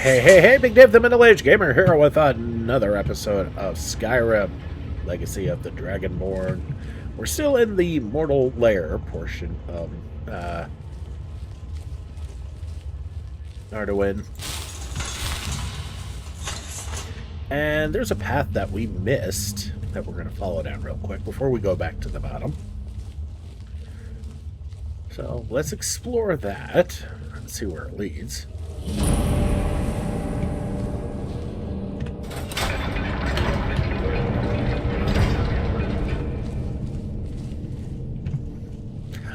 Hey, Big Dave the Middle-Aged Gamer here with another episode of Skyrim, Legacy of the Dragonborn. We're still in the Mortal Lair portion of Arduin. And there's a path that we missed that we're going to follow down real quick before we go back to the bottom. So let's explore that and see where it leads.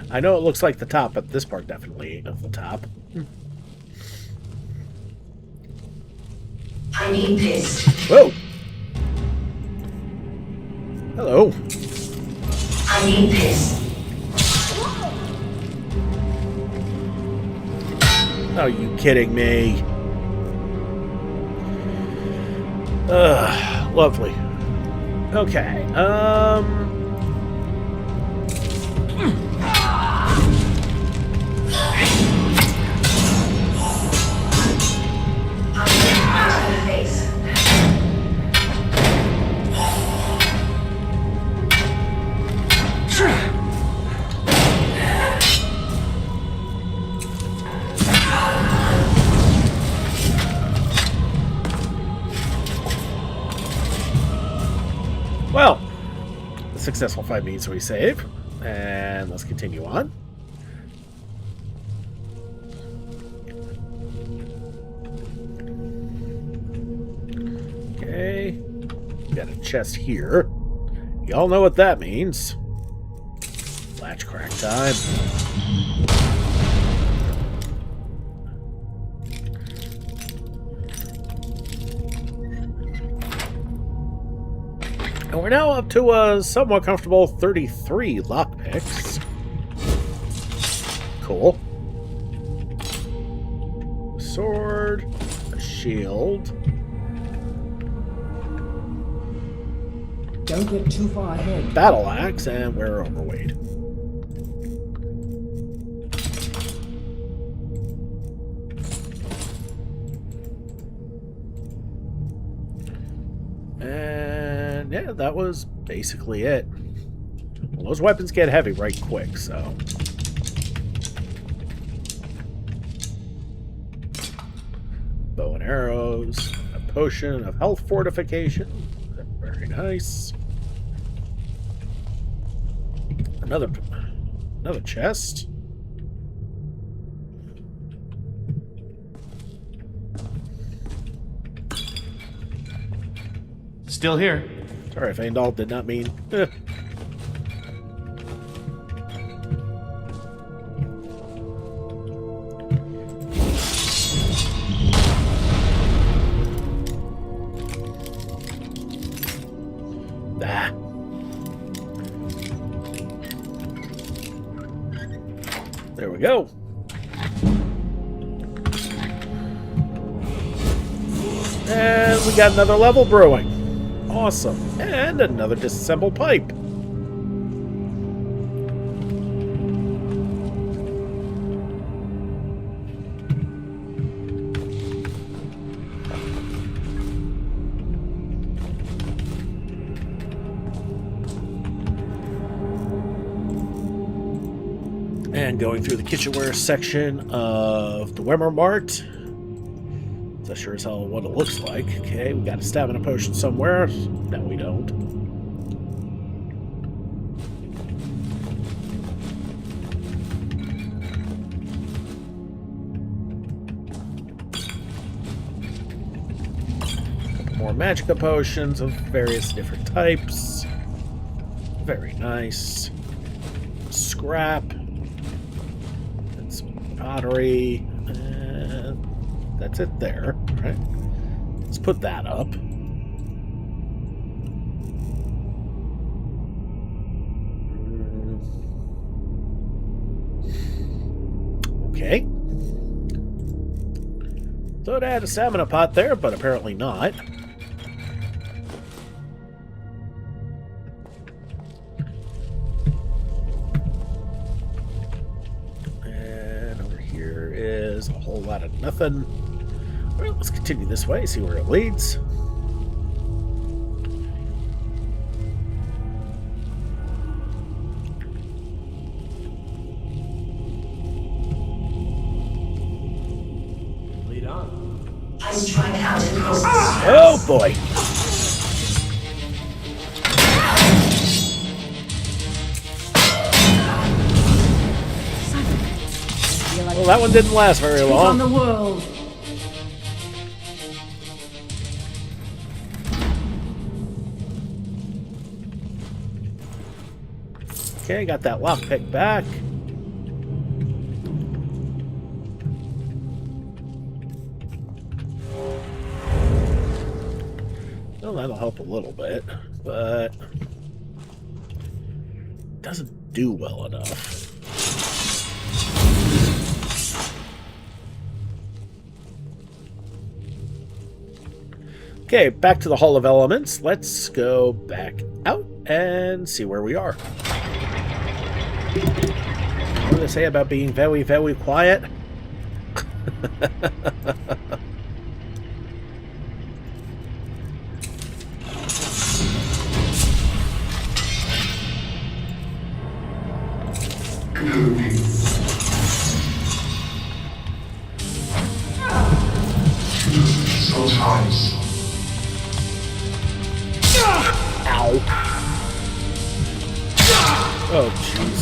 I know it looks like the top, but this part definitely ain't of the top. I need this. Whoa! Hello. I need this. Are you kidding me? Ugh, lovely. Okay, well, a successful fight means we save, and let's continue on. Okay, got a chest here. Y'all know what that means. Latch crack time. And we're now up to a somewhat comfortable 33 lockpicks. Cool. A sword, a shield. Don't get too far ahead. Battle axe, and we're overweight. And yeah, that was basically it. Well, those weapons get heavy right quick, so. Bow and arrows, a potion of health fortification. Very nice. Another chest. Still here. Sorry, Faendal did not mean. Ah. There we go. And we got another level brewing. Awesome. And another disassembled pipe. And going through the kitchenware section of the Wimmer Mart. That's sure as hell what it looks like. Okay, we got a stamina potion somewhere. No, we don't. Couple more magicka potions of various different types. Very nice. Scrap. And some pottery. That's it there, right? Let's put that up. Okay. Thought I had a stamina pot there, but apparently not. And over here is a whole lot of nothing. Well, let's continue this way, see where it leads. Lead on. I strike out across the Oh boy! Well, that one didn't last very On long. the world. Okay, got that lockpick back. Well, that'll help a little bit, but doesn't do well enough. Okay, back to the Hall of Elements. Let's go back out and see where we are. What do they say about being very, very quiet? Sometimes. Ow. Oh, jeez.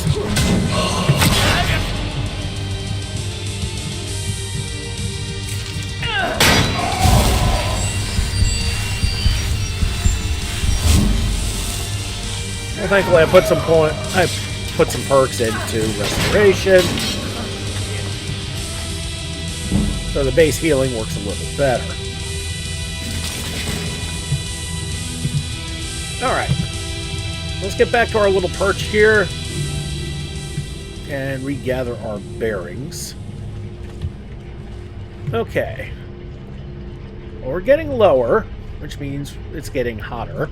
Well, thankfully I put some perks into restoration, so the base healing works a little better. Alright, let's get back to our little perch here and regather our bearings. Okay. Well, we're getting lower, which means it's getting hotter,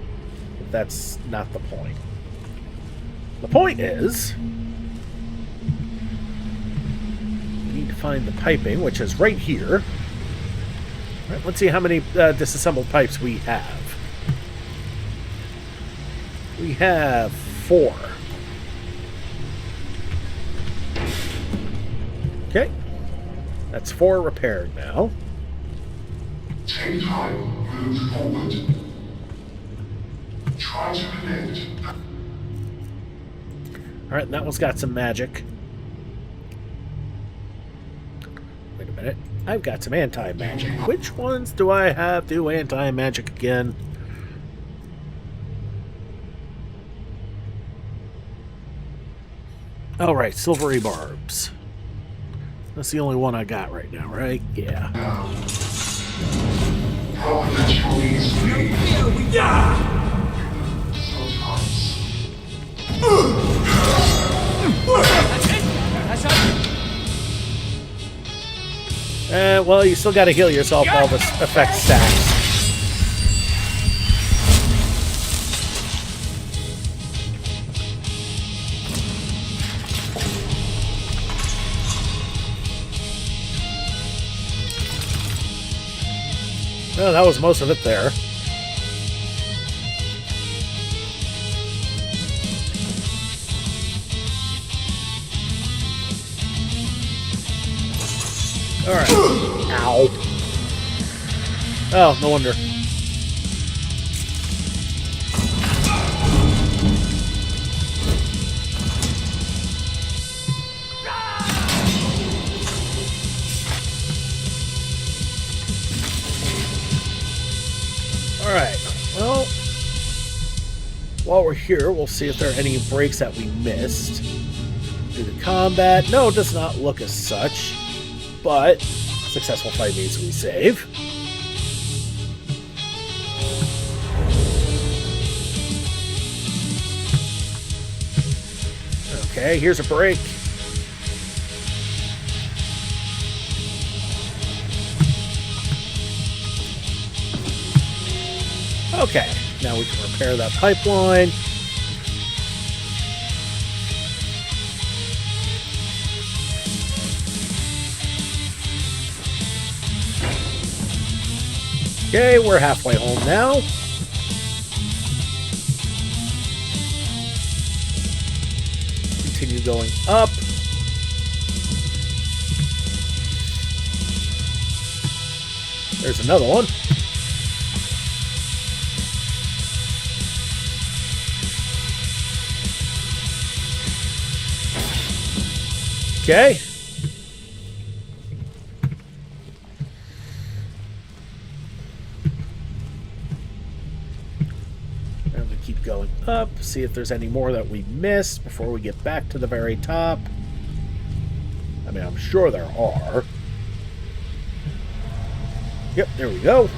but that's not the point. The point is, we need to find the piping, which is right here. All right, let's see how many disassembled pipes we have. We have 4. Okay. That's 4 repaired now. Take time, move forward. Try to connect. Alright, that one's got some magic. Wait a minute. I've got some anti-magic. Which ones do I have do anti-magic again? Alright, silvery barbs. That's the only one I got right now, right? Yeah. Providence your needs free. Well, you still gotta heal yourself while this effect stacks. Oh, that was most of it there. Alright. Ow. Oh, no wonder. Alright, well, while we're here, we'll see if there are any breaks that we missed. Do the combat. No, it does not look as such, but successful fight means we save. Okay, here's a break. Okay, now we can repair that pipeline. Okay, we're halfway home now. Continue going up. There's another one. Okay. And we keep going up, see if there's any more that we missed before we get back to the very top. I mean, I'm sure there are. Yep, there we go.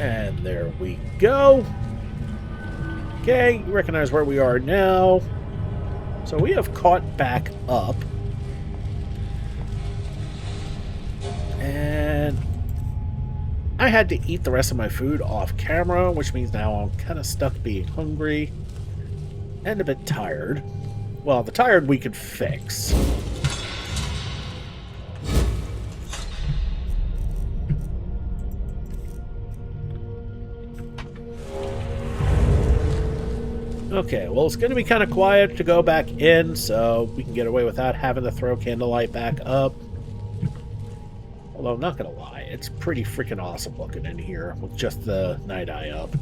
And there we go. Okay, you recognize where we are now. So we have caught back up. And I had to eat the rest of my food off camera, which means now I'm kind of stuck being hungry and a bit tired. Well, the tired we could fix. Okay, well, it's going to be kind of quiet to go back in, so we can get away without having to throw candlelight back up. Although, I'm not going to lie, it's pretty freaking awesome looking in here with just the night eye up.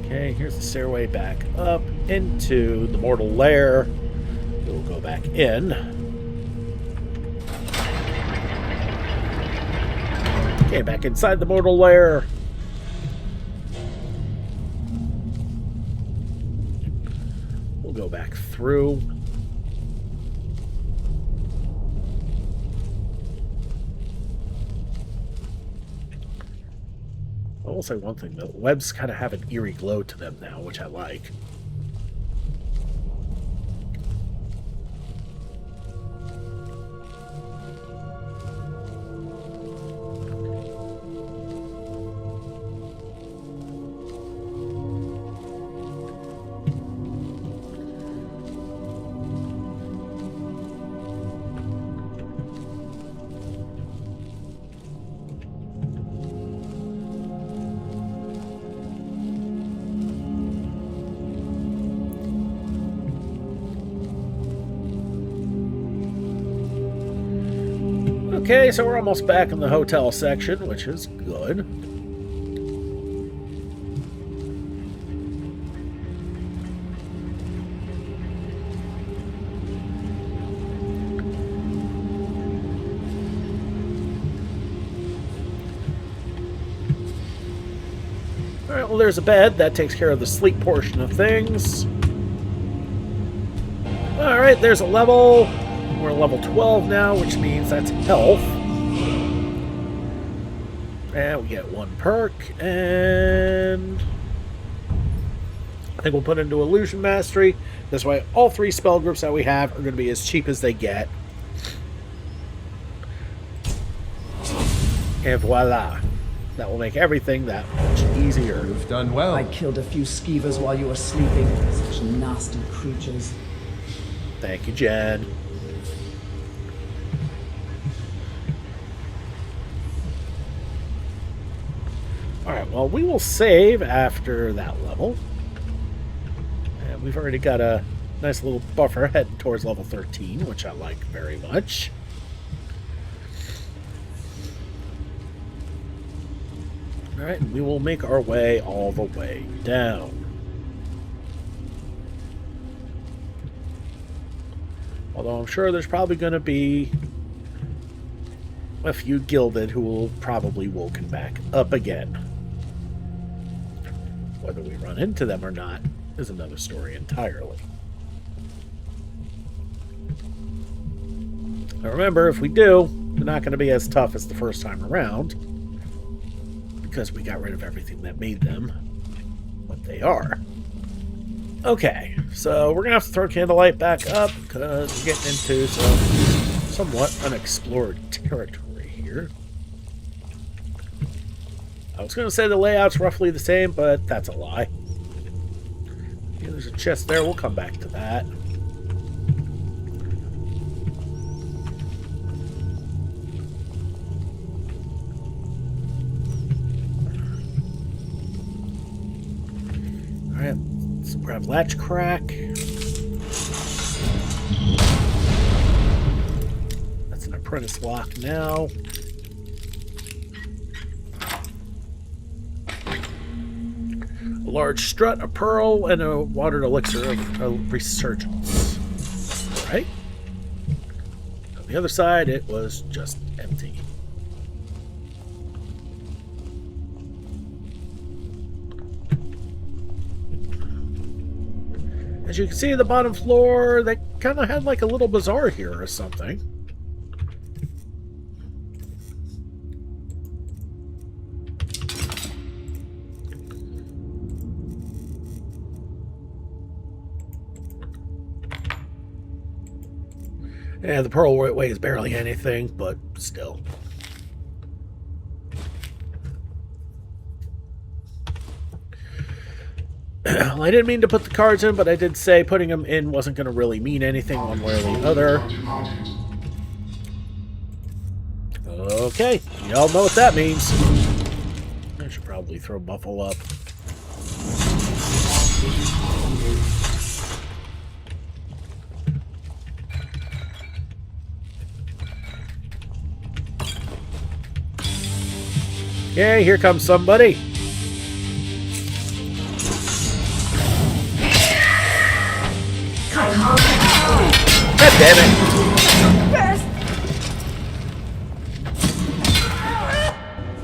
Okay, here's the stairway back up into the mortal lair. We'll go back in. Okay, back inside the mortal lair. We'll go back through. I will say one thing, the webs kind of have an eerie glow to them now, which I like. Okay, so we're almost back in the hotel section, which is good. Alright, well, there's a bed. That takes care of the sleep portion of things. Alright, there's a level. We're level 12 now, which means that's health. And we get one perk, and I think we'll put into Illusion Mastery. This way, all three spell groups that we have are going to be as cheap as they get. And voila. That will make everything that much easier. You've done well. I killed a few skeevers while you were sleeping. Such nasty creatures. Thank you, Jen. Alright, well, we will save after that level. And we've already got a nice little buffer heading towards level 13, which I like very much. Alright, we will make our way all the way down. Although I'm sure there's probably going to be a few gilded who will probably woken back up again. Whether we run into them or not is another story entirely. Now remember, if we do, they're not going to be as tough as the first time around, because we got rid of everything that made them what they are. Okay, so we're going to have to throw Candlelight back up because we're getting into some somewhat unexplored territory here. I was going to say the layout's roughly the same, but that's a lie. Yeah, there's a chest there. We'll come back to that. Alright, let's grab latch crack. That's an apprentice lock now. A large strut, a pearl, and a watered elixir of resurgence. Right? On the other side, it was just empty. As you can see, the bottom floor, they kind of had like a little bazaar here or something. Yeah, the pearl weighs barely anything, but still. Well, I didn't mean to put the cards in, but I did say putting them in wasn't going to really mean anything one way or the other. Okay, y'all know what that means. I should probably throw Buffalo up. Okay, here comes somebody. God damn it.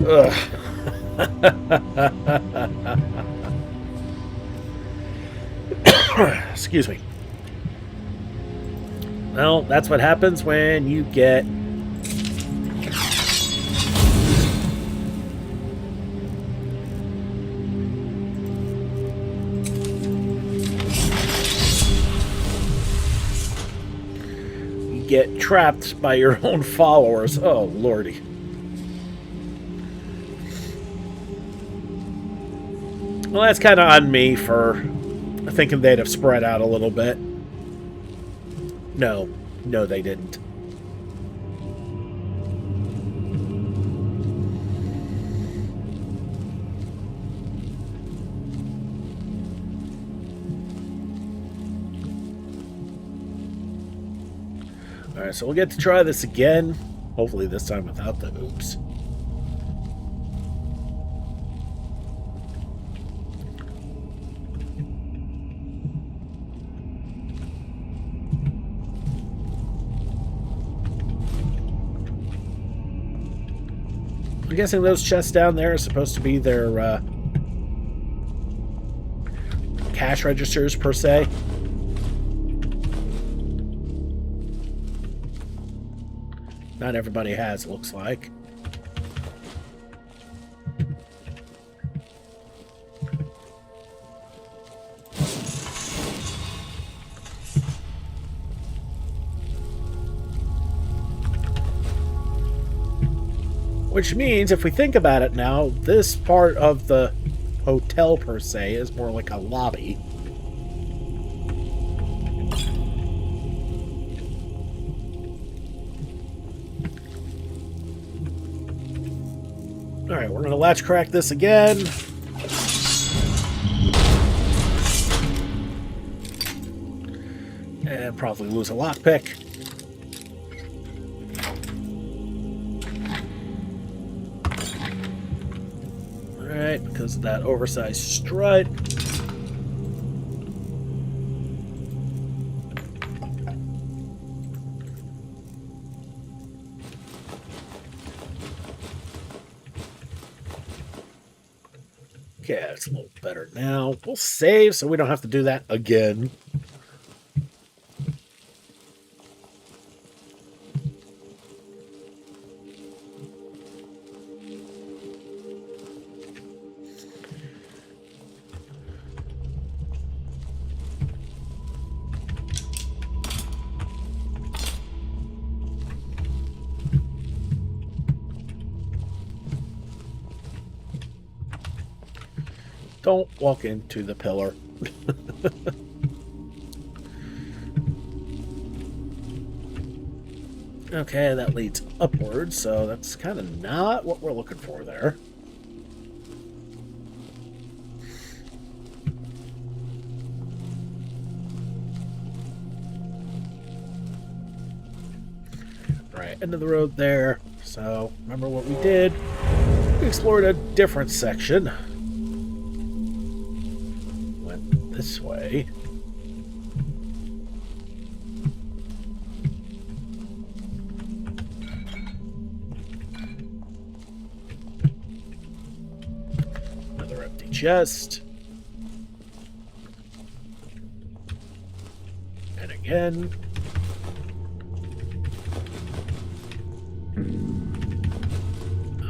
Ugh. Excuse me. Well, that's what happens when you get trapped by your own followers. Oh, lordy. Well, that's kind of on me for thinking they'd have spread out a little bit. No, they didn't. Alright, so we'll get to try this again. Hopefully this time without the oops. I'm guessing those chests down there are supposed to be their cash registers, per se. Not everybody has, looks like. Which means, if we think about it now, this part of the hotel, per se, is more like a lobby. Alright, we're going to latch crack this again. And probably lose a lockpick. Alright, because of that oversized strut. Okay, that's a little better now. We'll save so we don't have to do that again. Don't walk into the pillar. Okay, that leads upwards, so that's kind of not what we're looking for there. Right, end of the road there. So, remember what we did? We explored a different section. Went this way. Another empty chest. And again.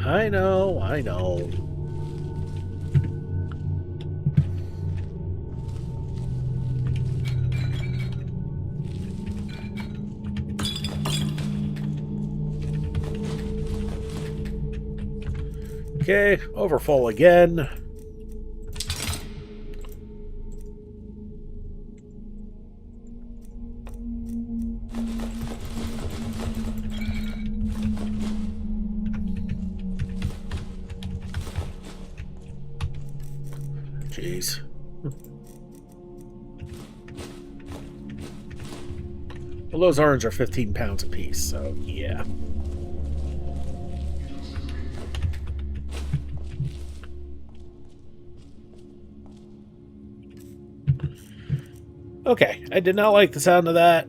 I know, I know. Okay, overfull again. Jeez. Well, those orange are 15 pounds apiece, so yeah. Okay, I did not like the sound of that.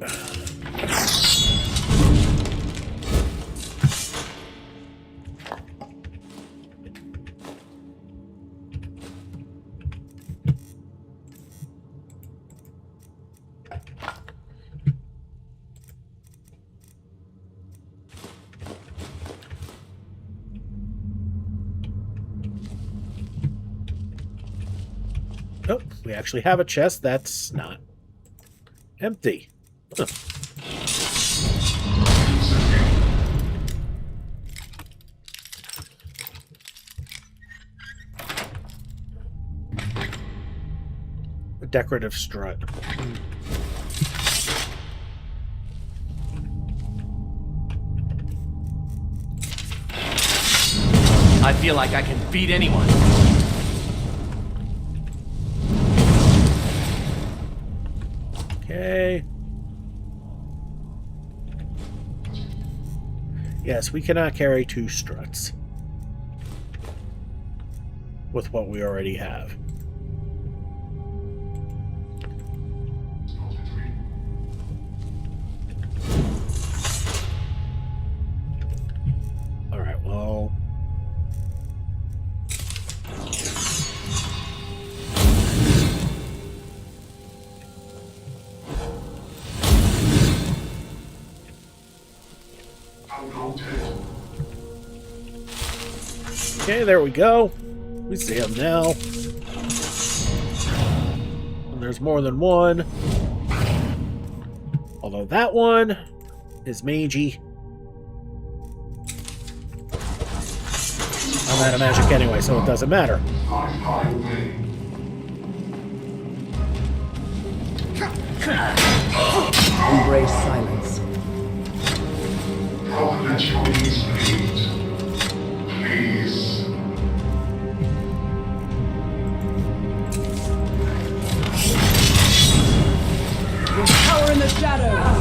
Oh, we actually have a chest that's not empty. Huh. A decorative strut. I feel like I can beat anyone. Okay. Yes, we cannot carry 2 struts with what we already have. Alright, well... Okay, there we go. We see them now. And there's more than one. Although that one is magey. I'm out of magic anyway, so it doesn't matter. Embrace silence. Let your knees bleed. Please. Power in the shadows.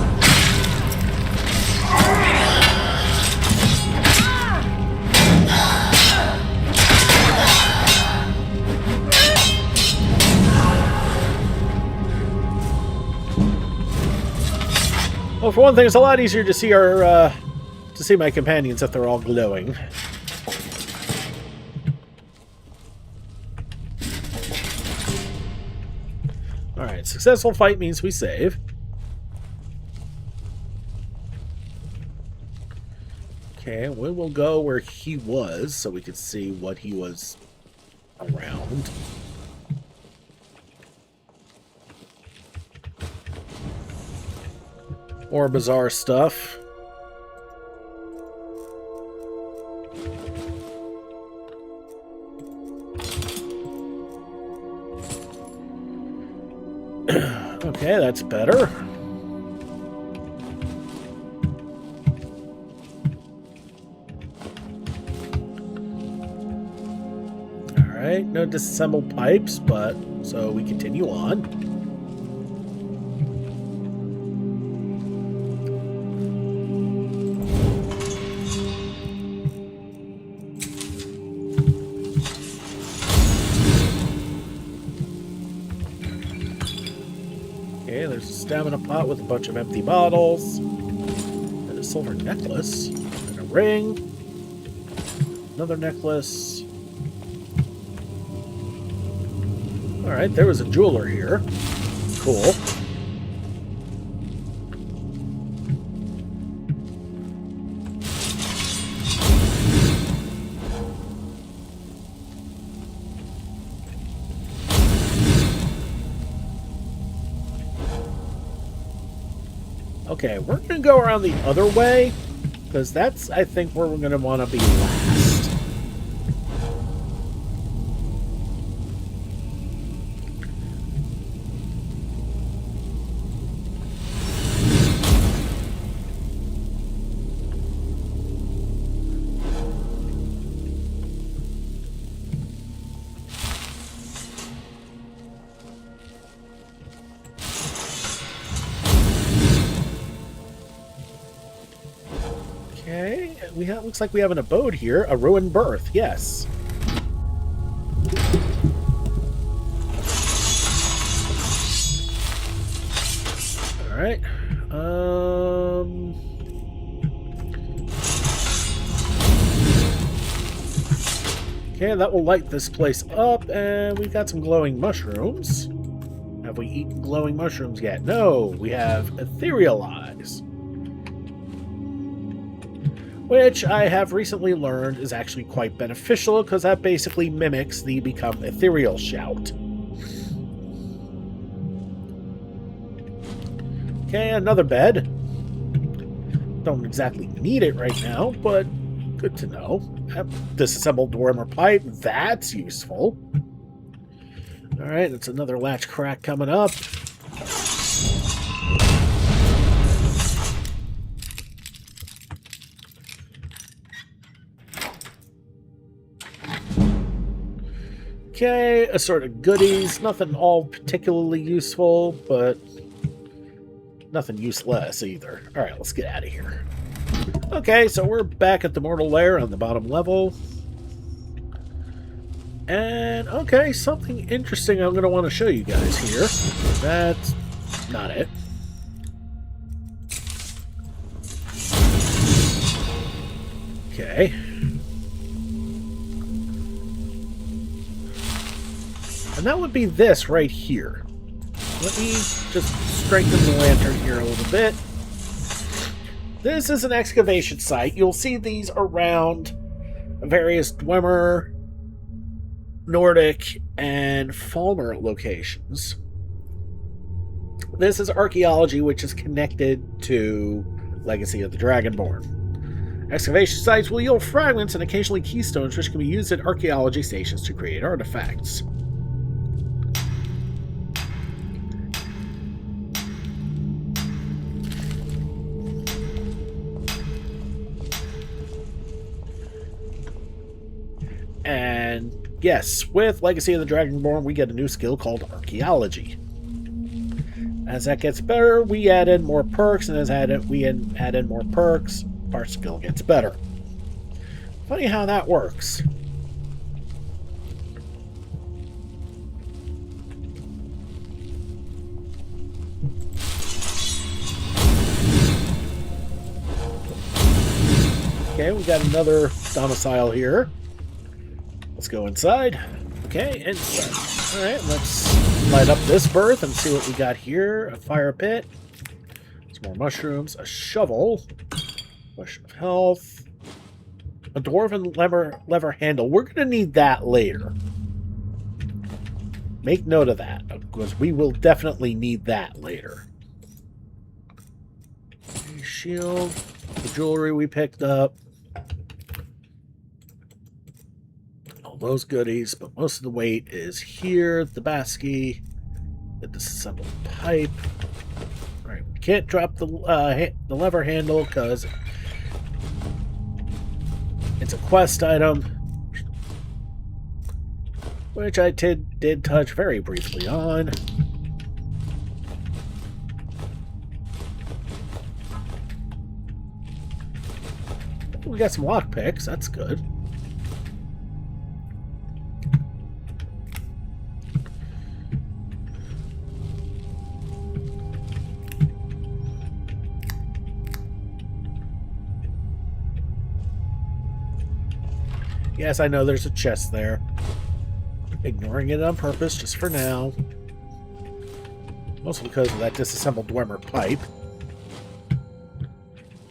Well, for one thing, it's a lot easier to see our to see my companions if they're all glowing. Alright, successful fight means we save. Okay, we will go where he was so we can see what he was around. More bizarre stuff. Okay, that's better. Alright, no disassembled pipes, but so we continue on. Okay, there's a stamina pot with a bunch of empty bottles, and a silver necklace, and a ring, another necklace. Alright, there was a jeweler here. Cool. Okay, we're going to go around the other way, because that's, I think, where we're going to want to be last. Okay, looks like we have an abode here, a ruined berth, yes. Alright, okay, that will light this place up, and we've got some glowing mushrooms. Have we eaten glowing mushrooms yet? No, we have ethereal eyes, which I have recently learned is actually quite beneficial, because that basically mimics the become ethereal shout. Okay, another bed. Don't exactly need it right now, but good to know. Disassembled dormer pipe, that's useful. Alright, that's another latch crack coming up. Okay, assorted goodies. Nothing all particularly useful, but nothing useless either. Alright, let's get out of here. Okay, so we're back at the mortal lair on the bottom level. And, okay, something interesting I'm going to want to show you guys here. That's not it. Okay. And that would be this right here. Let me just strengthen the lantern here a little bit. This is an excavation site. You'll see these around various Dwemer, Nordic, and Falmer locations. This is archaeology, which is connected to Legacy of the Dragonborn. Excavation sites will yield fragments and occasionally keystones, which can be used at archaeology stations to create artifacts. And yes, with Legacy of the Dragonborn, we get a new skill called Archaeology. As that gets better, we add in more perks, and as we add in more perks, our skill gets better. Funny how that works. Okay, we got another domicile here. Let's go inside. Okay, inside. Alright, let's light up this berth and see what we got here. A fire pit. Some more mushrooms. A shovel. Potion of health. A dwarven lever handle. We're going to need that later. Make note of that, because we will definitely need that later. Shield. The jewelry we picked up. Those goodies, but most of the weight is here. The basket, The disassembled pipe. Alright, we can't drop the lever handle because it's a quest item, which I did touch very briefly on. We got some lockpicks, that's good. Yes, I know there's a chest there. Ignoring it on purpose, just for now. Mostly because of that disassembled Dwemer pipe.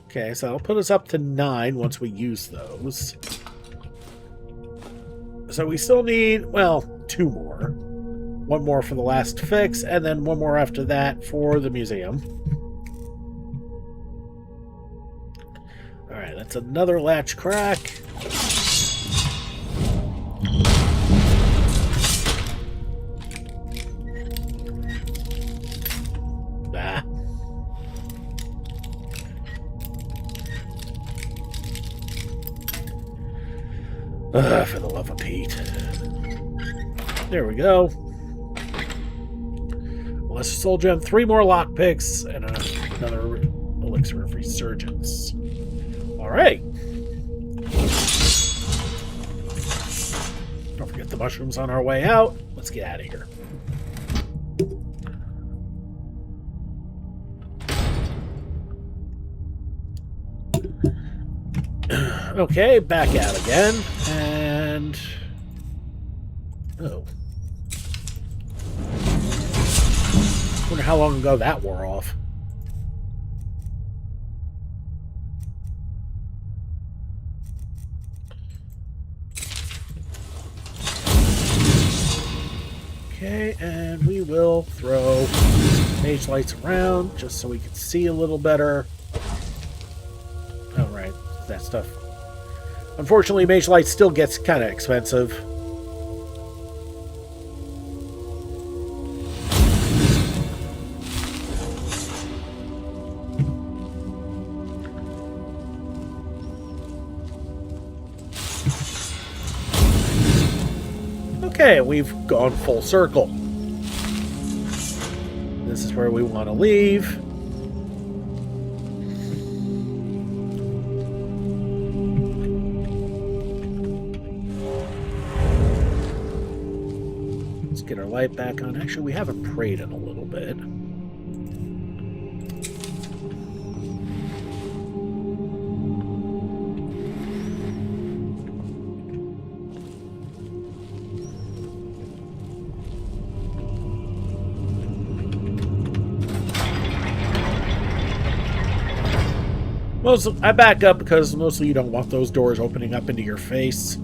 Okay, so that'll put us up to 9 once we use those. So we still need, well, 2 more. 1 more for the last fix, and then 1 more after that for the museum. Alright, that's another latch crack. For the love of Pete. There we go. Lesser Soul Gem, 3 more lockpicks, and another Elixir of Resurgence. Alright. Don't forget the mushrooms on our way out. Let's get out of here. Okay, back out again, and... oh. Wonder how long ago that wore off. Okay, and we will throw mage lights around, just so we can see a little better. Oh, right, that stuff. Unfortunately, Mage Light still gets kind of expensive. Okay, we've gone full circle. This is where we want to leave. Get our light back on. Actually, we haven't prayed in a little bit. I back up because mostly you don't want those doors opening up into your face.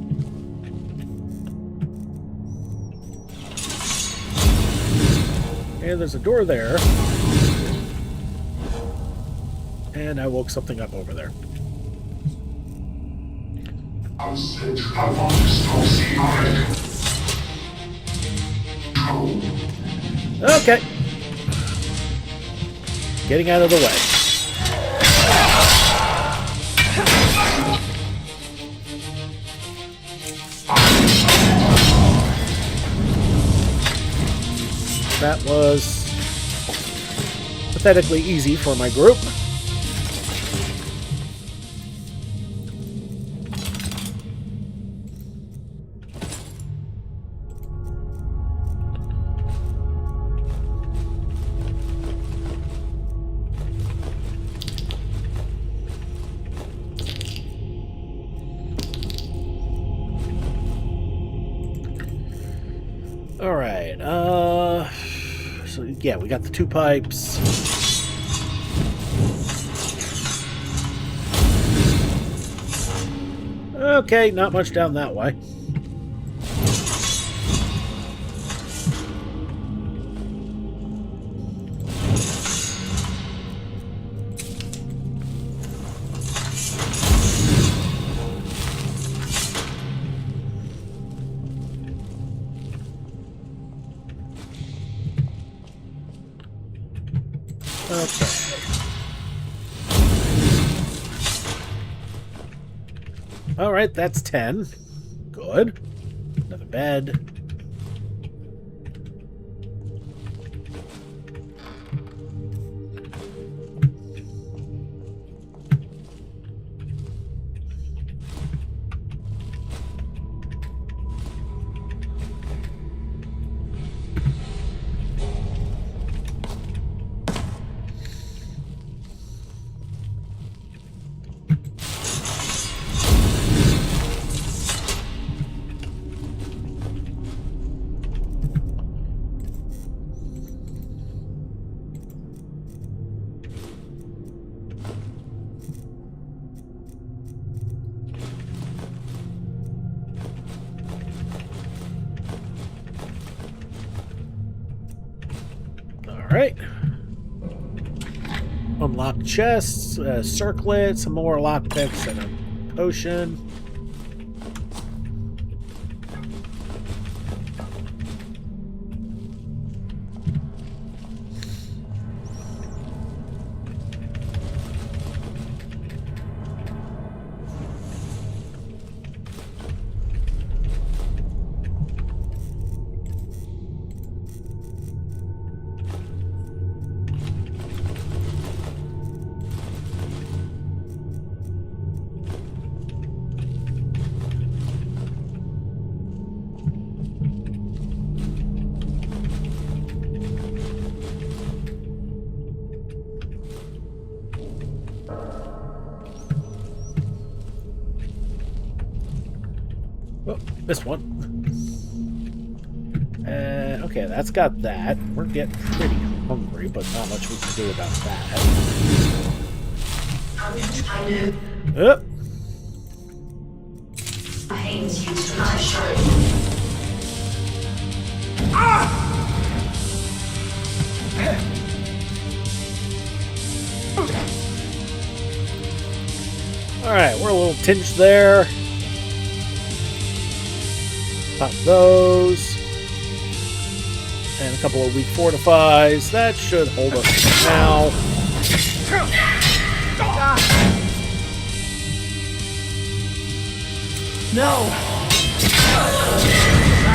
And there's a door there. And I woke something up over there. Okay. Getting out of the way. That was pathetically easy for my group. All right. So yeah, we got the 2 pipes. Okay, not much down that way. Okay. Alright, that's 10. Good. Another bed. Alright. Unlock chests, circlet, some more lockpicks, and a potion. Oh, missed one. Okay, that's got that. We're getting pretty hungry, but not much we can do about that. I know. Oh, Pains you tonight, show. alright, we're a little tinged there. Pop those. And a couple of weak fortifies. That should hold us for now. No! I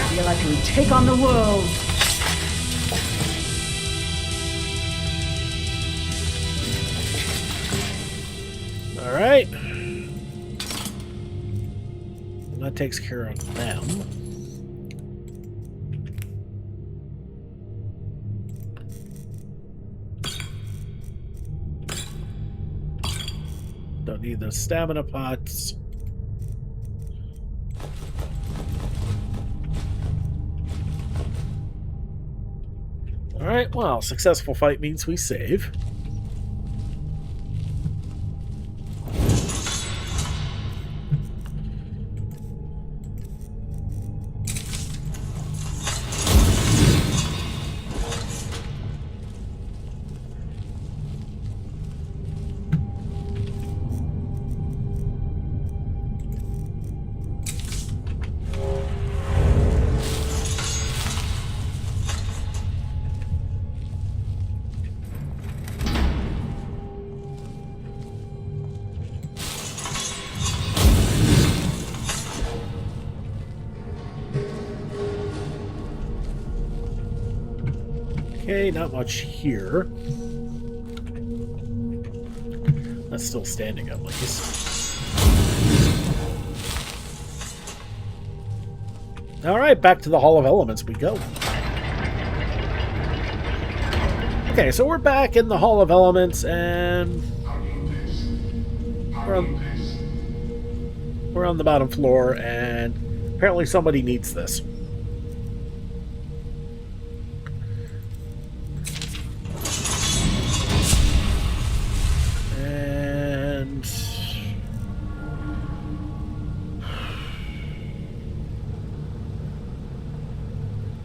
feel I can take on the world. Alright. That takes care of them. Don't need those stamina pots. Alright, well, successful fight means we save. Okay, not much here. That's still standing at least. Alright, back to the Hall of Elements we go. Okay, so we're back in the Hall of Elements, and we're on the bottom floor, and apparently somebody needs this. And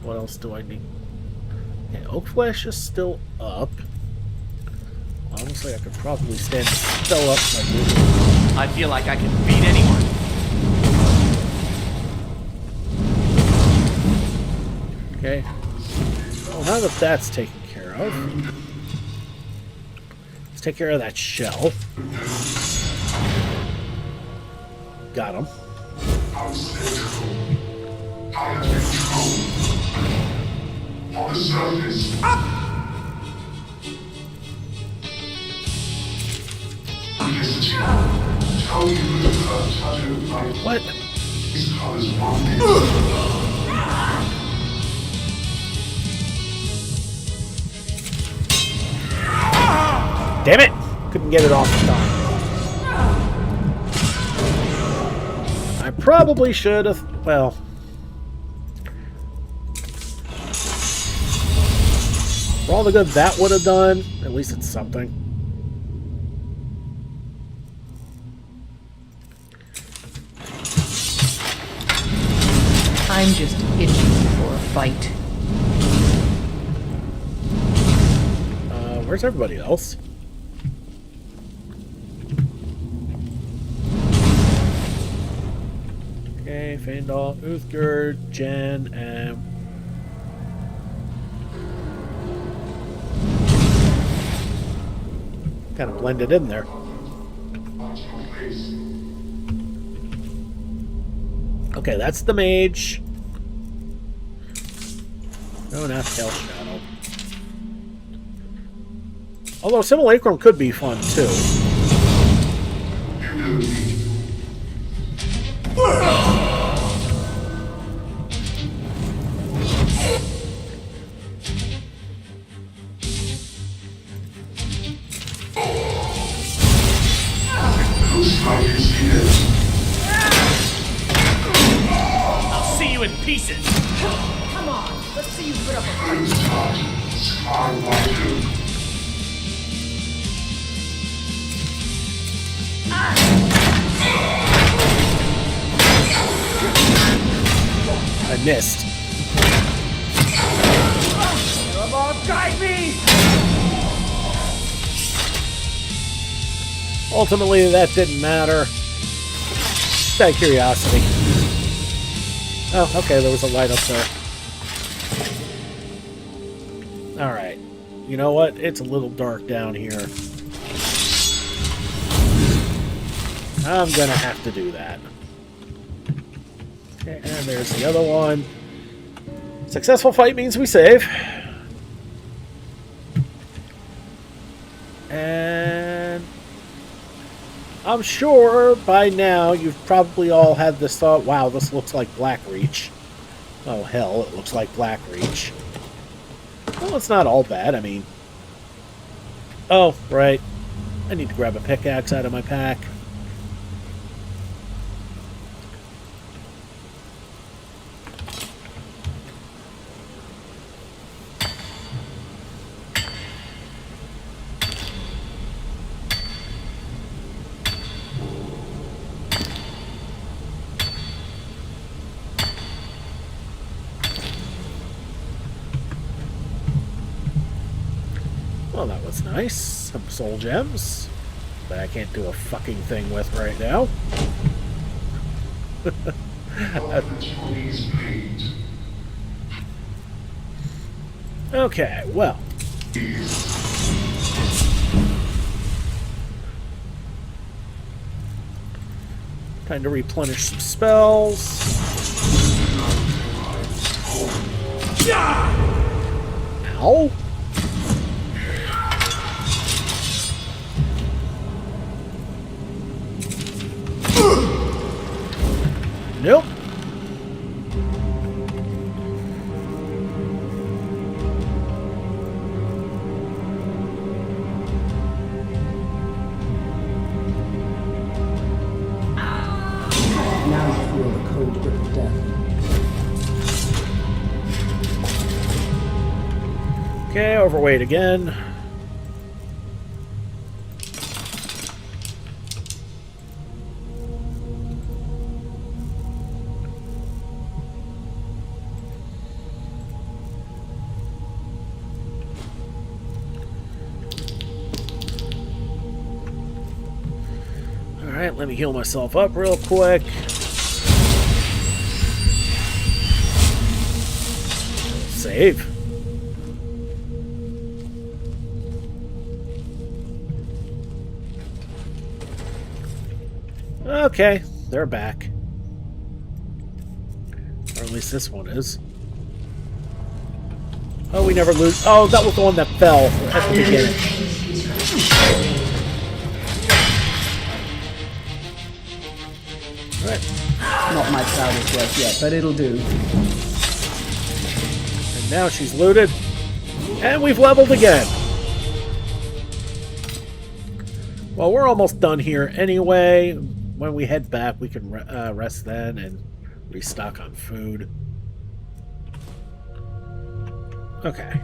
what else do I need? Okay, Oak Flesh is still up. Honestly, I could probably stand still up like this. I feel like I can beat anyone. Okay. Well, now that that's taken care of. Let's take care of that shell. Got him. I have been told. On the surface. Felicity, tell you that her tattoo light What? is colors one. Damn it! Couldn't get it off the time. I probably should have. Well. For all the good that would have done, at least it's something. I'm just itching for a fight. Where's everybody else? Okay, Feindal, Uthgerd, Jen, and... kind of blended in there. Okay, that's the mage. No, not Hell Shadow. Although Simulacrum could be fun, too. I'll see you in pieces. Come on, let's see you put up a fight. I missed. Guide me! Ultimately, that didn't matter. Just out of curiosity. Oh, okay, there was a light up there. Alright. You know what? It's a little dark down here. I'm gonna have to do that. Okay, and there's the other one. Successful fight means we save. And I'm sure by now you've probably all had this thought, wow, this looks like Blackreach. Oh, hell, it looks like Blackreach. Well, it's not all bad, I mean... Oh, right. I need to grab a pickaxe out of my pack. Well, that was nice. Some soul gems that I can't do a fucking thing with right now. Okay, well. Time to replenish some spells. Ow. Nope. Now you feel the cold grip of death. Okay, overweight again. Alright, let me heal myself up real quick. Save. Okay, they're back. Or at least this one is. Oh, we never lose. Oh, that was the one that fell at the beginning. Alright. Not my proudest work yet, but it'll do. And now she's looted. And we've leveled again. Well, we're almost done here anyway. When we head back, we can rest then and restock on food. Okay.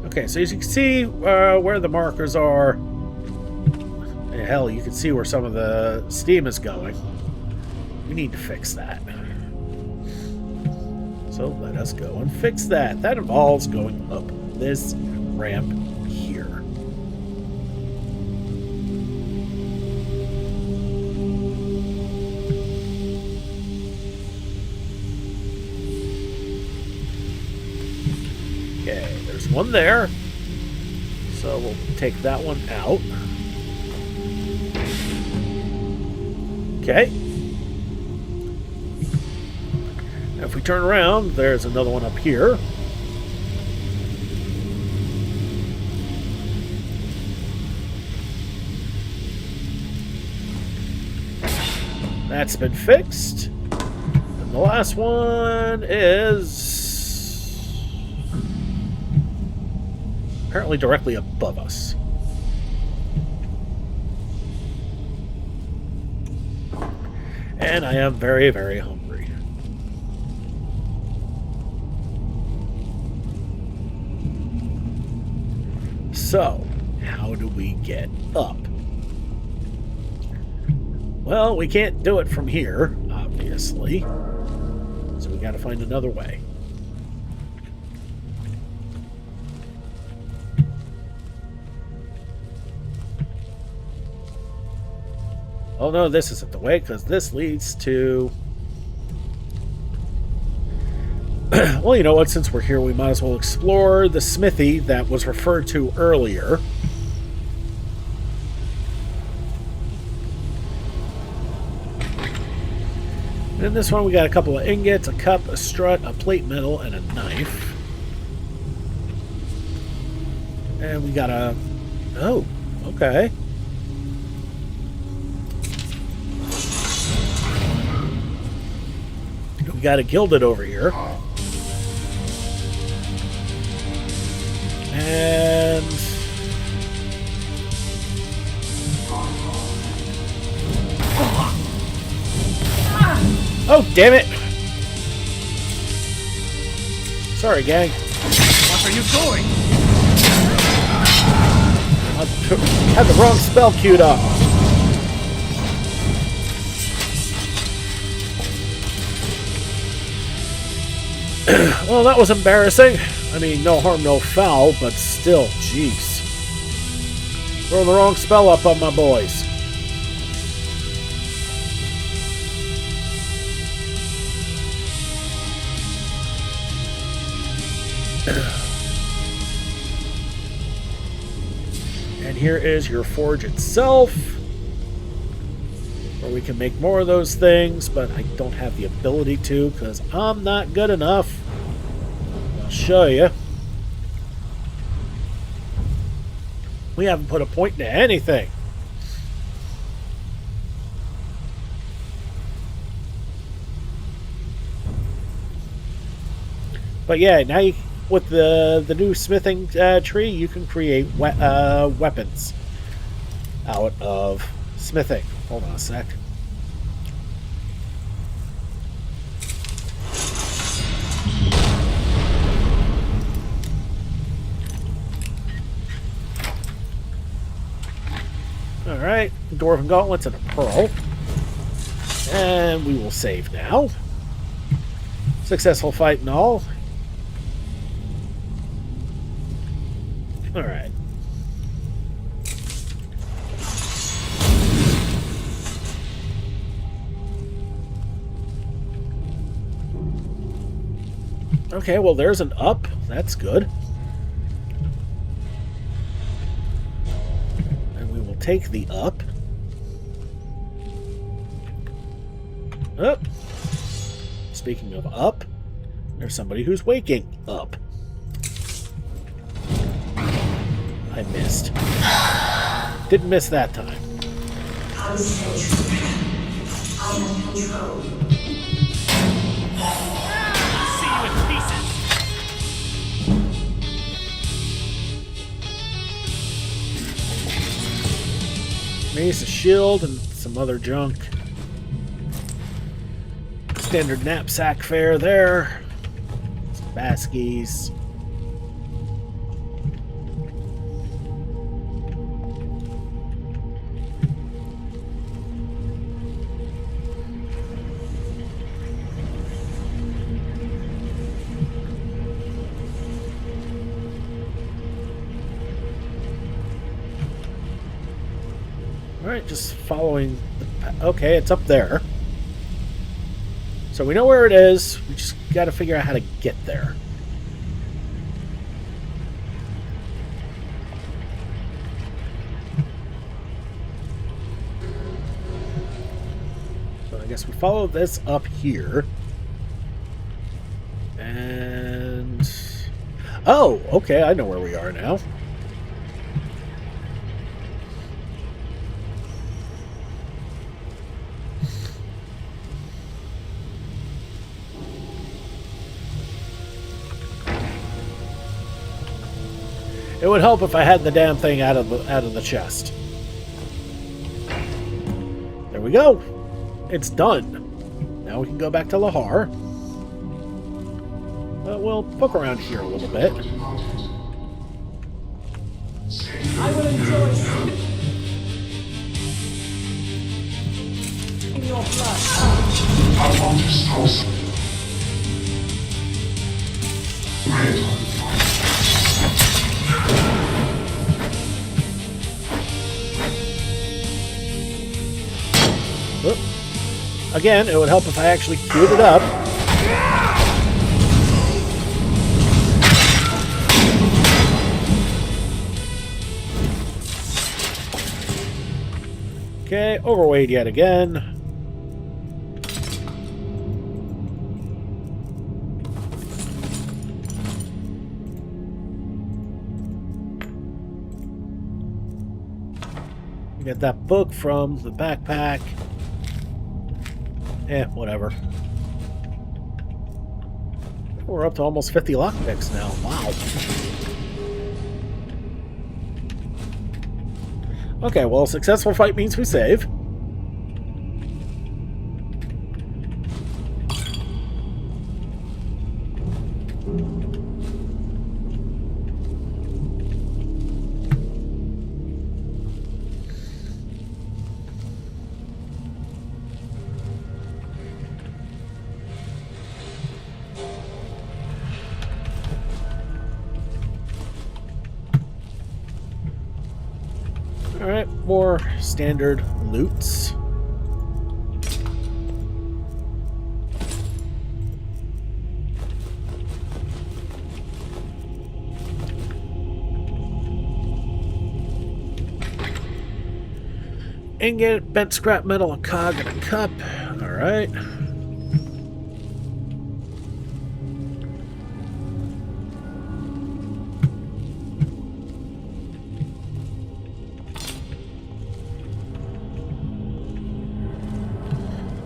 Okay, so as you can see where the markers are, and hell, you can see where some of the steam is going. We need to fix that. So let us go and fix that. That involves going up this ramp here. Okay, there's one there. So we'll take that one out. Okay. Now if we turn around, there's another one up here. That's been fixed. And the last one is apparently directly above us. And I am very, very hungry. So, how do we get up? Well, we can't do it from here, obviously. So we gotta find another way. Oh no, this isn't the way, because this leads to... Well, you know what, since we're here, we might as well explore the smithy that was referred to earlier. And in this one, we got a couple of ingots, a cup, a strut, a plate metal, and a knife. And we got a... Oh, okay. We got a gilded over here. And... Oh, damn it! Sorry, gang. What are you doing? I had the wrong spell queued up. Well, that was embarrassing. I mean, no harm, no foul, but still, jeez. Throwing the wrong spell up on my boys. And here is your forge itself, where we can make more of those things, but I don't have the ability to because I'm not good enough. I'll show you. We haven't put a point into anything. But yeah, now you, with the new smithing tree, you can create weapons out of smithing. Hold on a sec. Alright, Dwarven Gauntlets and a pearl. And we will save now. Successful fight and all. Alright. Okay, well, there's an up. That's good. And we will take the up. Up. Speaking of up, there's somebody who's waking up. I missed. Didn't miss that time. Concentration. I have control. See you in pieces. Mace, a shield, and some other junk. Standard knapsack fare there. Some baskies. Alright, just following the... Okay, it's up there. So we know where it is. We just got to figure out how to get there. So I guess we follow this up here. And... Oh, okay, I know where we are now. It would help if I had the damn thing out of the chest. There we go. It's done. Now we can go back to Lahar. We'll poke around here a little bit. I will enjoy sleep in your blood. I want to store some. Red. Oop. Again, it would help if I actually queued it up. Okay, overweight yet again. We got that book from the backpack. Whatever. We're up to almost 50 lockpicks now. Wow. Okay, well, a successful fight means we save. Alright, more standard loots. Ingot, bent scrap metal, a cog, and a cup. Alright.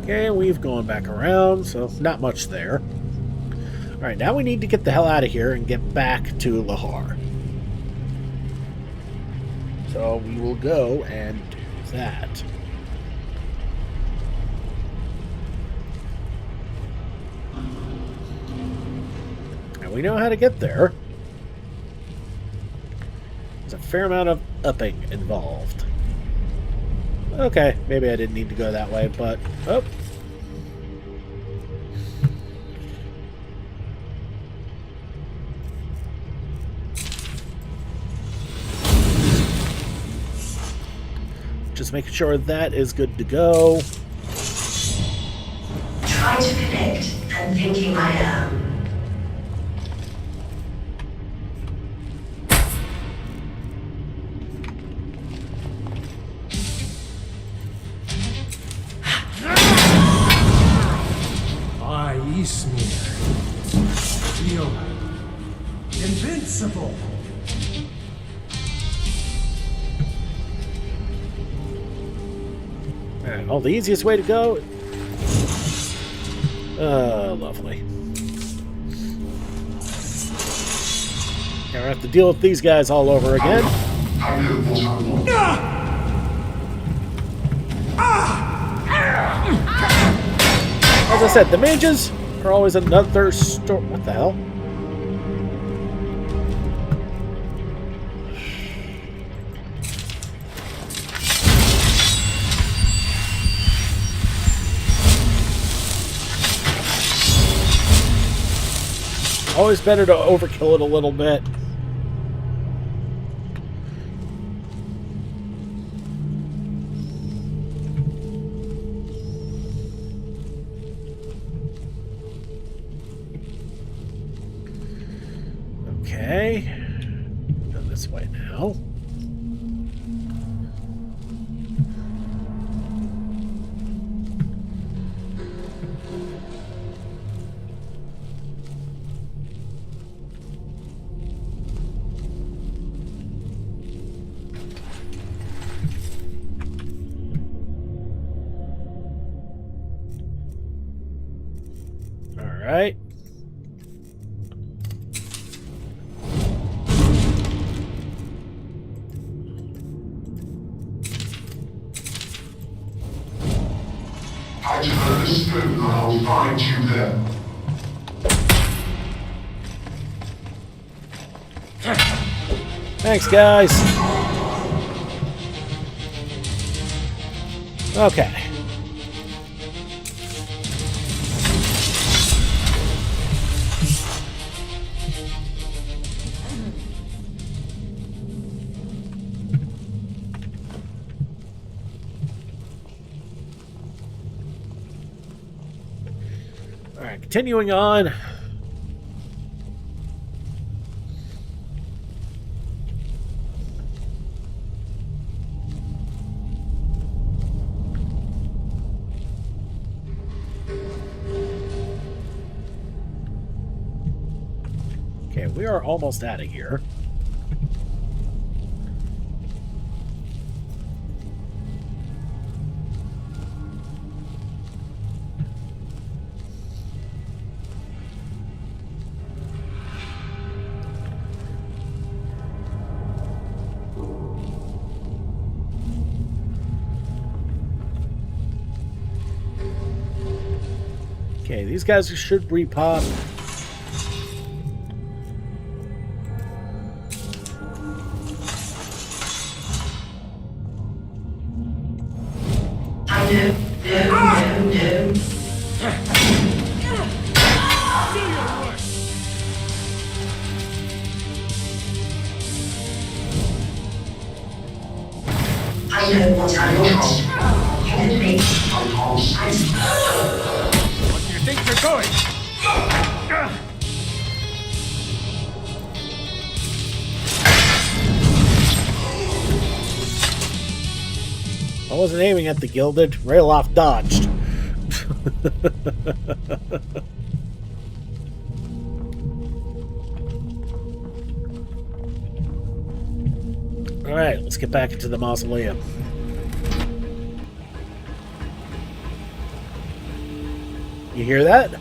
Okay, we've gone back around, so not much there. Alright, now we need to get the hell out of here and get back to Lahar. So we will go and do that. And we know how to get there. There's a fair amount of upping involved. Okay, maybe I didn't need to go that way, but... Oh. Just making sure that is good to go. Trying to connect and thinking I am. invincible. Alright, well, the easiest way to go. Lovely. Now we have to deal with these guys all over again. I know what I want. As I said, the mages are always another story. What the hell? Always better to overkill it a little bit. Okay. Go this way now. All right. I turn the stone and I'll find you there. Thanks, guys. Okay. All right, continuing on. Okay, we are almost out of here. Okay, these guys should repop. I know. No. I know what I want. You can make What do you think you're going? I wasn't aiming at the gilded. Railoff dodged. Alright, let's get back into the mausoleum. You hear that?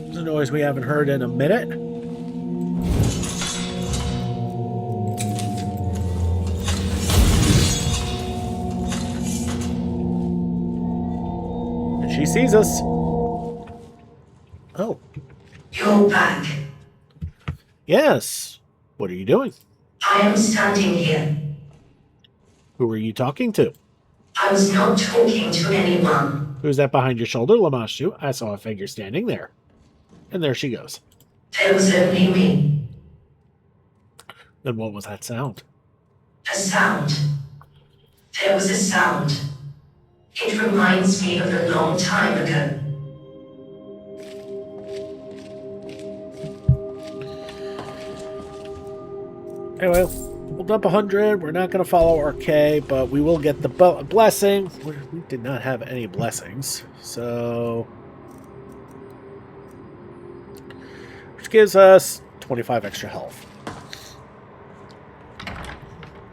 It's a noise we haven't heard in a minute. And she sees us. Oh. You're back. Yes. What are you doing? I am standing here. Who are you talking to? I was not talking to anyone. Who's that behind your shoulder, Lamashu? I saw a figure standing there. And there she goes. There was only me. Then what was that sound? A sound. There was a sound. It reminds me of a long time ago. Anyway, we'll dump 100. We're not going to follow RK, but we will get the blessing. We did not have any blessings, so which gives us 25 extra health.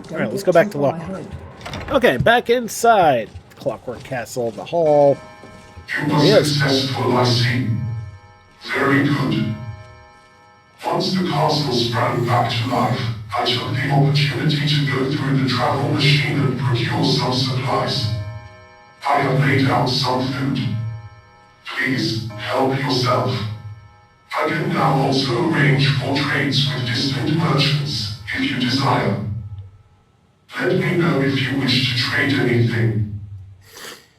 Don't Alright, let's get go back too to far look. ahead. Okay, back inside. Clockwork Castle, the hall. You were Yes. successful, I see. Very good. Once the castle sprang back to life, I took the opportunity to go through the travel machine and procure some supplies. I have laid out some food. Please, help yourself. I can now also arrange for trades with distant merchants, if you desire. Let me know if you wish to trade anything.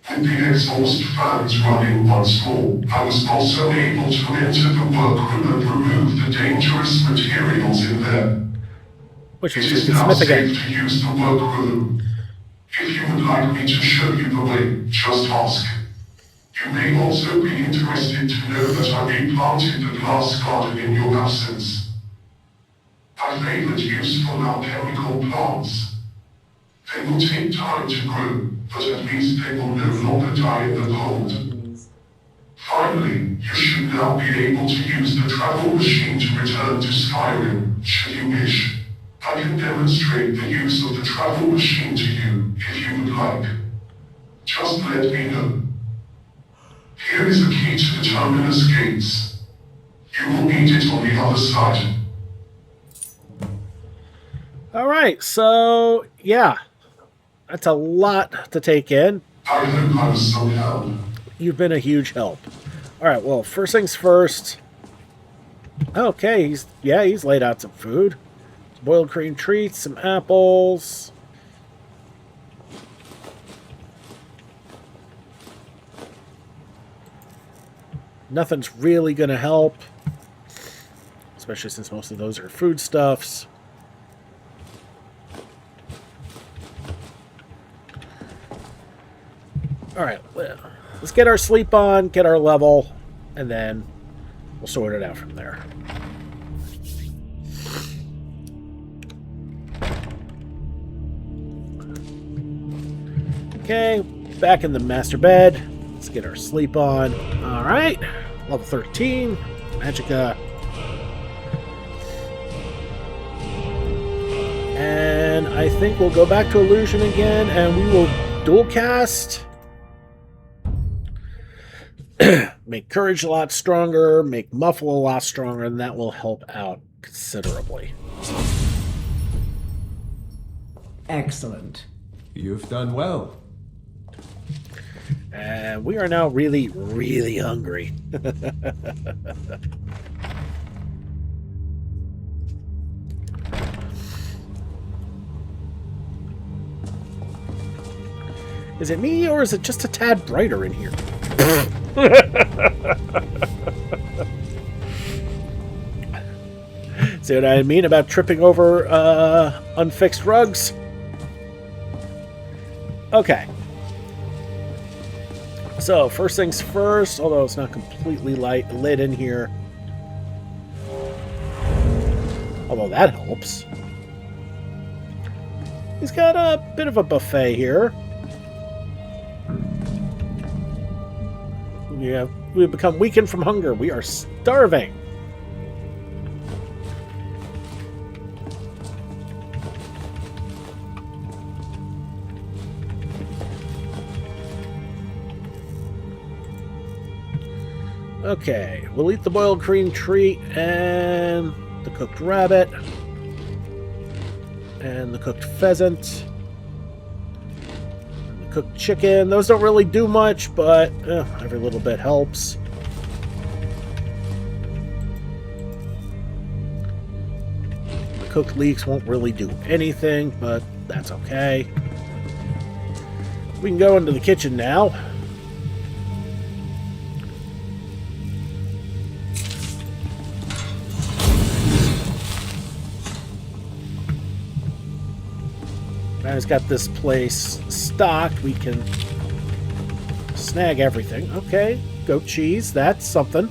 With the exhaust fans running once more, I was also able to enter the workroom and remove the dangerous materials in there. Which It means we is can now smith safe again. to use the workroom. If you would like me to show you the way, just ask. You may also be interested to know that I replanted the glass garden in your absence. I favored useful alchemical plants. They will take time to grow, but at least they will no longer die in the cold. Finally, you should now be able to use the travel machine to return to Skyrim, should you wish. I can demonstrate the use of the travel machine to you, if you would like. Just let me know. Here is a key to the terminus gates. You will need it on the other side. Alright, so, yeah. That's a lot to take in. I hope I was some help. You've been a huge help. Alright, well, first things first. Okay, he's laid out some food. Some boiled cream treats, some apples. Nothing's really going to help. Especially since most of those are foodstuffs. Alright, let's get our sleep on, get our level, and then we'll sort it out from there. Okay, back in the master bed. Let's get our sleep on. Alright, level 13, Magicka. And I think we'll go back to Illusion again, and we will dual cast. Make Courage a lot stronger, make Muffle a lot stronger, and that will help out considerably. Excellent. You've done well. And we are now really, really hungry. Is it me, or is it just a tad brighter in here? See what I mean about tripping over unfixed rugs? Okay. So, first things first, although it's not completely lit in here. Although that helps. He's got a bit of a buffet here. We've become weakened from hunger. We are starving. Okay, we'll eat the boiled cream treat and the cooked rabbit and the cooked pheasant. Cooked chicken. Those don't really do much, but every little bit helps. The cooked leeks won't really do anything, but that's okay. We can go into the kitchen now. Now he's got this place stocked. We can snag everything. Okay, goat cheese. That's something.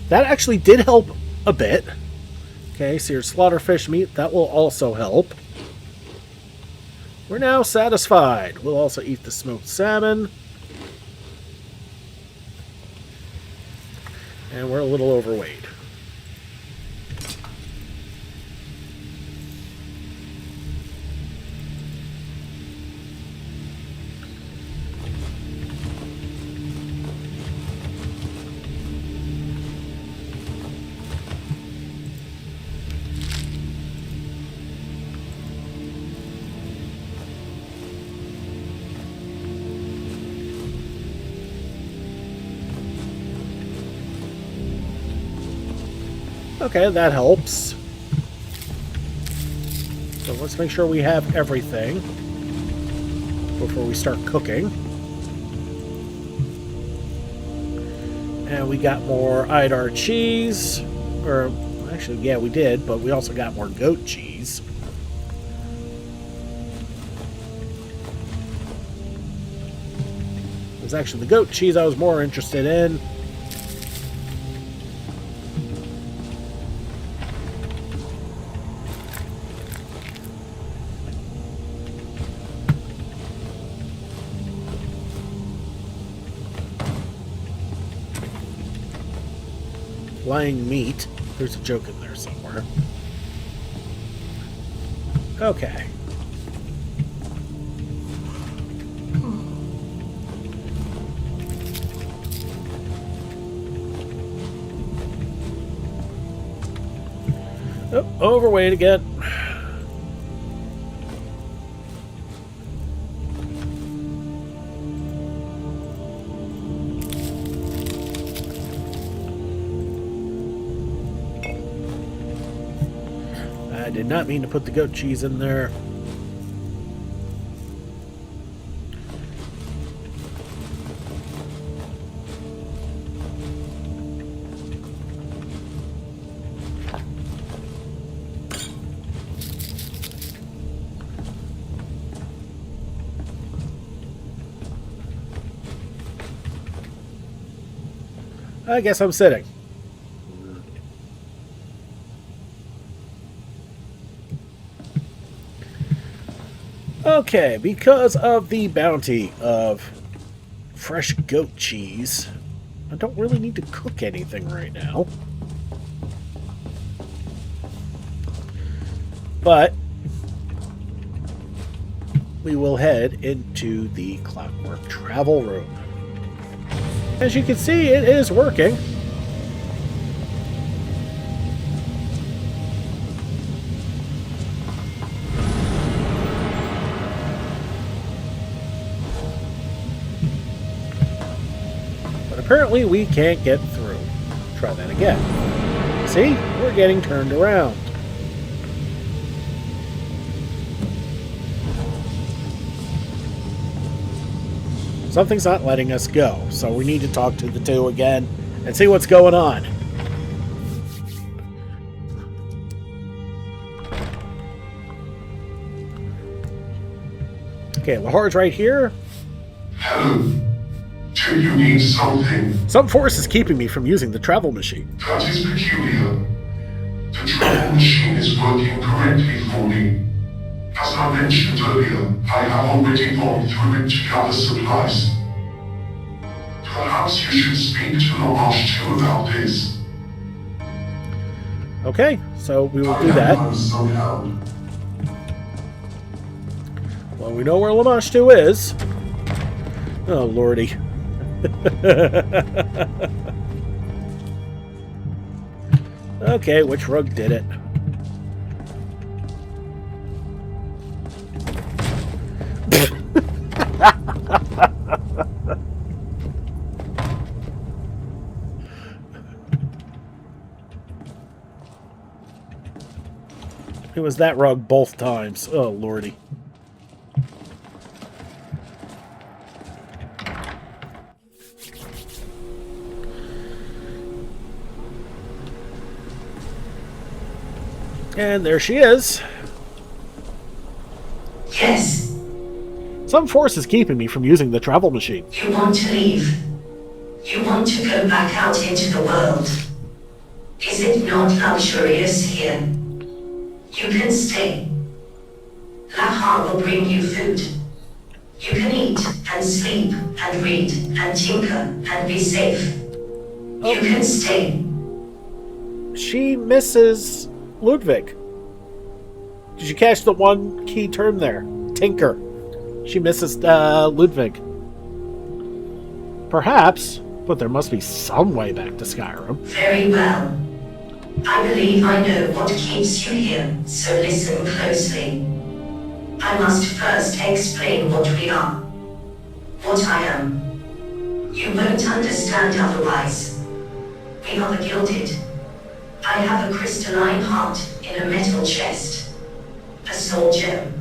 That actually did help a bit. Okay, so your slaughterfish meat, that will also help. We're now satisfied. We'll also eat the smoked salmon. And we're a little overweight. Okay, that helps. So let's make sure we have everything before we start cooking. And we got more Idar cheese. Or, actually, yeah, we did, but we also got more goat cheese. It was actually the goat cheese I was more interested in. Flying meat. There's a joke in there somewhere. Okay. Oh, overweight again. I did not mean to put the goat cheese in there. I guess I'm sitting. Okay, because of the bounty of fresh goat cheese, I don't really need to cook anything right now. But we will head into the clockwork travel room. As you can see, it is working. But apparently we can't get through. Try that again. See? We're getting turned around. Something's not letting us go, so we need to talk to the two again and see what's going on. Okay, Lahore's right here. Hello. Do you need something? Some force is keeping me from using the travel machine. That is peculiar. The travel machine is working correctly for me. As I mentioned earlier, I have already gone through it to gather supplies. Perhaps you should speak to Lamash too about this. Okay, so we will do that. Well, we know where Lamashtu is. Oh, lordy. Okay, which rug did it? It was that rug both times. Oh, lordy. And there she is. Yes, Some force is keeping me from using the travel machine. you want to leave. You want to go back out into the world. Is it not luxurious here? You can stay. Lahar will bring you food. You can eat and sleep and read and tinker and be safe. You can stay. She misses Ludwig. Did you catch the one key term there? Tinker. She misses Ludwig. Perhaps, but there must be some way back to Skyrim. Very well. I believe I know what keeps you here, so listen closely. I must first explain what we are. What I am. You won't understand otherwise. We are the Gilded. I have a crystalline heart in a metal chest. A soul gem.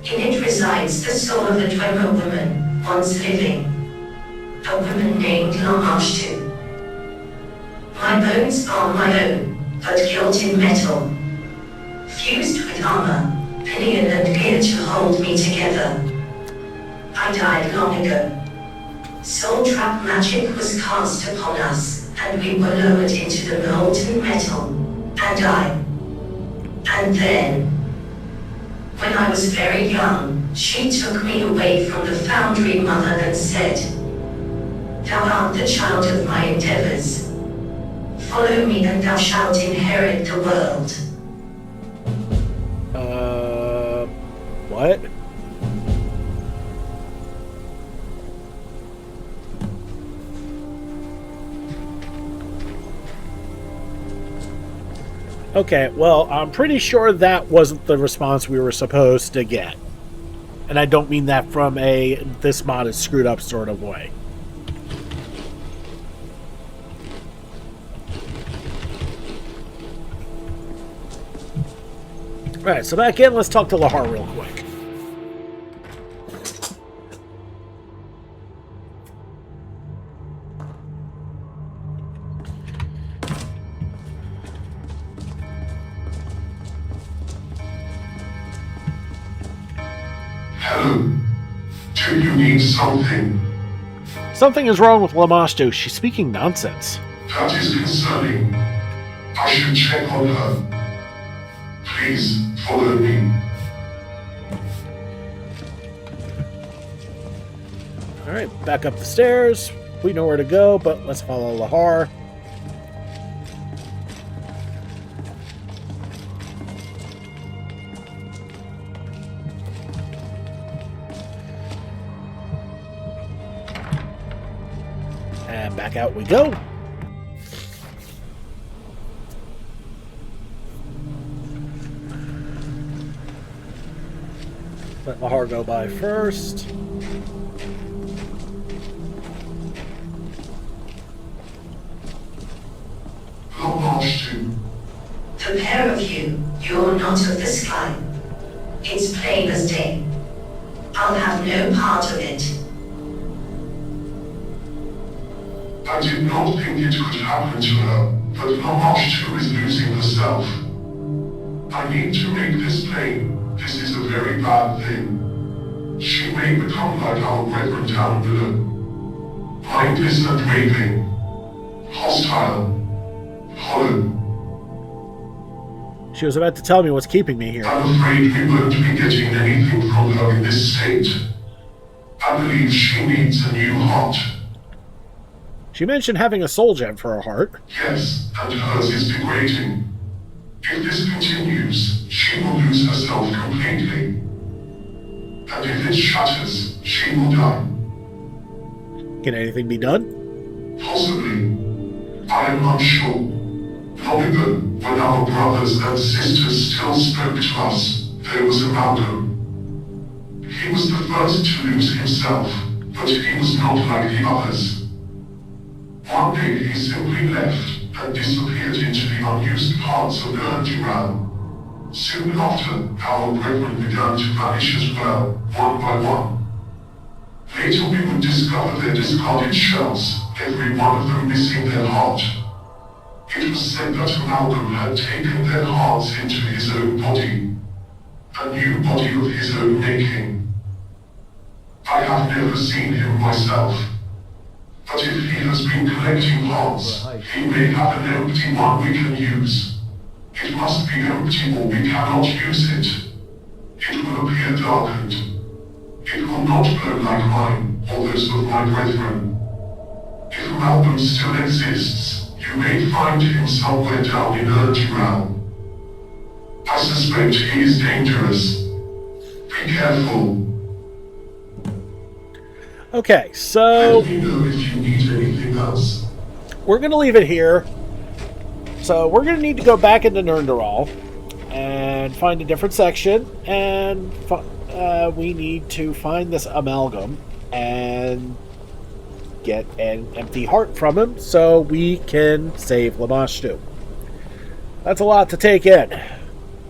In it resides the soul of a Dwemer woman, once living. A woman named Lamashtu. My bones are my own, but gilt in metal. Fused with armor, pillion and gear to hold me together. I died long ago. Soul trap magic was cast upon us, and we were lowered into the molten metal. And then, when I was very young, she took me away from the Foundry Mother and said, "Thou art the child of my endeavors. Follow me and thou shalt inherit the world." What? Okay, well, I'm pretty sure that wasn't the response we were supposed to get. And I don't mean that from a this mod is screwed up sort of way. Alright, so back in, let's talk to Lahar real quick. Hello. Do you need something? Something is wrong with Lamashtu. She's speaking nonsense. That is concerning. I should check on her. Please, follow me. Alright, back up the stairs. We know where to go, but let's follow Lahar. And back out we go. Let Lahar go by first. Lamashtu. The pair of you, you're not of the sky. It's plain as day. I'll have no part of it. I did not think it could happen to her, but Lamashtu is losing herself. I need to make this plain. This is a very bad thing. She may become like our brethren down below. Mindless and raving. Hostile. Hollow. She was about to tell me what's keeping me here. I'm afraid we won't be getting anything from her in this state. I believe she needs a new heart. She mentioned having a soul gem for her heart. Yes, and hers is degrading. If this continues, she will lose herself completely. And if it shatters, she will die. Can anything be done? Possibly. I am unsure. Long ago, when our brothers and sisters still spoke to us, there was a Malcolm. He was the first to lose himself, but he was not like the others. One day he simply left and disappeared into the unused parts of the Duran. Soon after, our brethren began to vanish as well, one by one. Later we would discover their discarded shells, every one of them missing their heart. It was said that Malcolm had taken their hearts into his own body, a new body of his own making. I have never seen him myself. But if he has been collecting hearts, he may have an empty one we can use. It must be empty or we cannot use it. It will appear darkened. It will not burn like mine or those of my brethren. If Malcolm still exists, you may find him somewhere down in Realm. I suspect he is dangerous. Be careful. Okay, so Let me know if you need anything else. we're going to leave it here. So we're going to need to go back into Nernderal and find a different section, and we need to find this amalgam and get an empty heart from him so we can save Lamashtu. That's a lot to take in,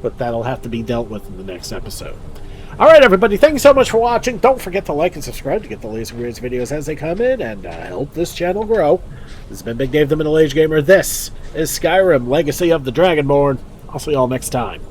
but that'll have to be dealt with in the next episode. Alright everybody, thanks so much for watching. Don't forget to like and subscribe to get the latest Weirds videos as they come in, and help this channel grow. This has been Big Dave the Middle Age Gamer. This is Skyrim, Legacy of the Dragonborn. I'll see you all next time.